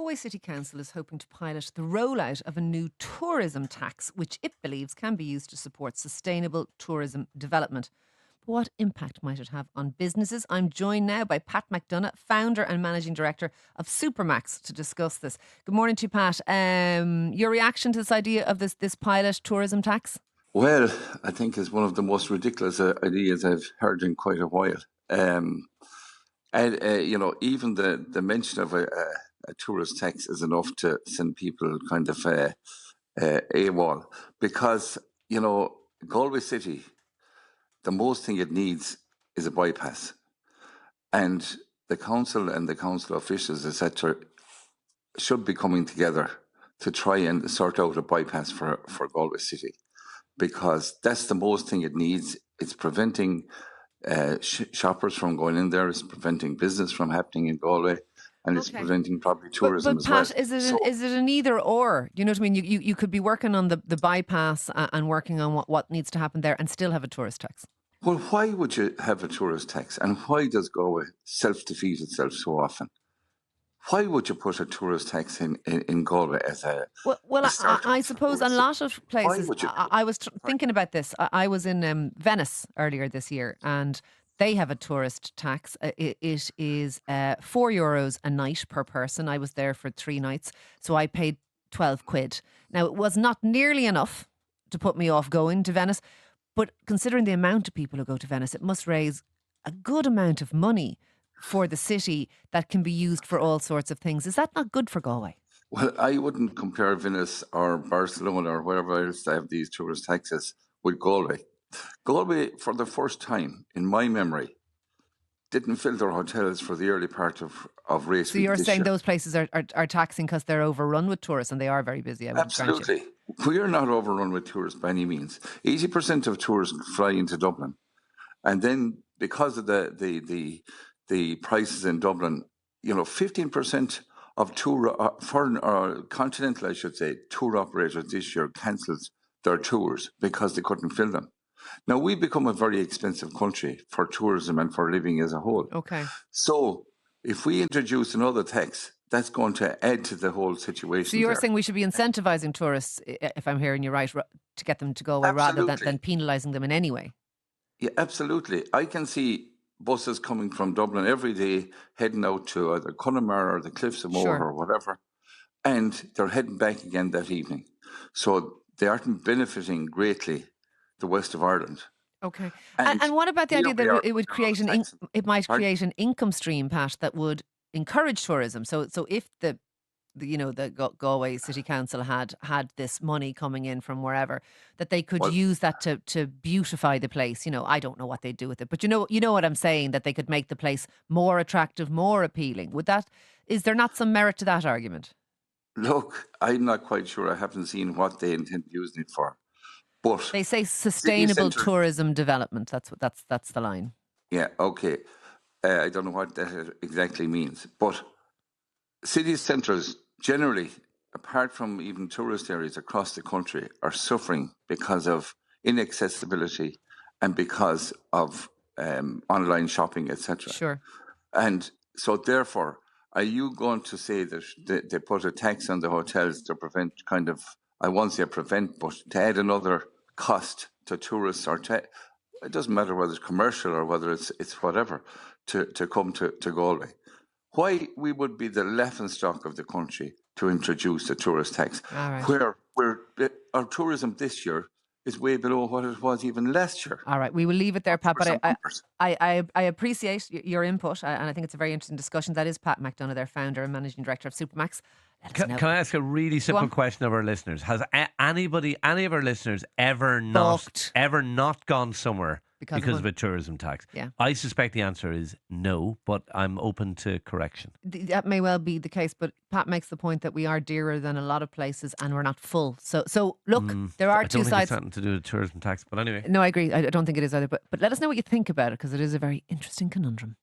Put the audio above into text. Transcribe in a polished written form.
Galway City Council is hoping to pilot the rollout of a new tourism tax, which it believes can be used to support sustainable tourism development. But what impact might it have on businesses? I'm joined now by Pat McDonagh, founder and managing director of Supermacs, to discuss this. Good morning to you, Pat. Your reaction to this idea of this pilot tourism tax? Well, I think it's one of the most ridiculous ideas I've heard in quite a while. Even the mention of a tourist tax is enough to send people kind of AWOL. Because, Galway City, the most thing it needs is a bypass. And the council and the council officials, etc., should be coming together to try and sort out a bypass for Galway City. Because that's the most thing it needs. It's preventing shoppers from going in there. It's preventing business from happening in Galway, and it's preventing probably tourism but as well. Pat, is it an either or? You know what I mean? You could be working on the bypass and working on what needs to happen there, and still have a tourist tax. Well, why would you have a tourist tax, and why does Galway self-defeat itself so often? Why would you put a tourist tax in Galway as a... I suppose a lot of places... I was thinking about this. I was in Venice earlier this year, and they have a tourist tax. It is €4 a night per person. I was there for 3 nights, so I paid 12 quid. Now, it was not nearly enough to put me off going to Venice, but considering the amount of people who go to Venice, it must raise a good amount of money for the city that can be used for all sorts of things. Is that not good for Galway? Well, I wouldn't compare Venice or Barcelona or wherever else they have these tourist taxes with Galway. Galway, for the first time in my memory, didn't fill their hotels for the early part of race week. So you're saying year. Those places are taxing because they're overrun with tourists, and they are very busy. Absolutely. We are not overrun with tourists by any means. 80% of tourists fly into Dublin. And then because of the prices in Dublin, 15% of foreign or continental, I should say, tour operators this year cancelled their tours because they couldn't fill them. Now, we've become a very expensive country for tourism and for living as a whole. Okay. So if we introduce another tax, that's going to add to the whole situation. So you're saying we should be incentivising tourists, if I'm hearing you right, to get them to go away rather than penalising them in any way? Yeah, absolutely. I can see buses coming from Dublin every day, heading out to either Connemara or the Cliffs of Moher or whatever, and they're heading back again that evening. So they aren't benefiting greatly the west of Ireland. Okay. And what about the idea that it would create create an income stream, Pat, that would encourage tourism? So if the Galway City Council had this money coming in from wherever, that they could use that to beautify the place. I don't know what they'd do with it, but you know what I'm saying, that they could make the place more attractive, more appealing. Is there not some merit to that argument? Look, I'm not quite sure. I haven't seen what they intend using it for. But they say sustainable tourism development. That's the line. Yeah, okay. I don't know what that exactly means, but city centres generally, apart from even tourist areas across the country, are suffering because of inaccessibility and because of online shopping, etc. Sure. And so therefore, are you going to say that they put a tax on the hotels to prevent I won't say prevent, but to add another cost to tourists, or it doesn't matter whether it's commercial or whether it's whatever, to come to Galway? Why we would be the laughingstock of the country to introduce a tourist tax, where our tourism this year is way below what it was even last year. All right, we will leave it there, Pat, but I appreciate your input, and I think it's a very interesting discussion. That is Pat McDonagh, their founder and managing director of Supermacs. Can I ask a really simple question of our listeners? Has any of our listeners ever not gone somewhere because of a tourism tax? Yeah. I suspect the answer is no, but I'm open to correction. That may well be the case, but Pat makes the point that we are dearer than a lot of places and we're not full. So look, there are two sides. I don't think it's something to do with tourism tax, but anyway. No, I agree. I don't think it is either. But let us know what you think about it, because it is a very interesting conundrum.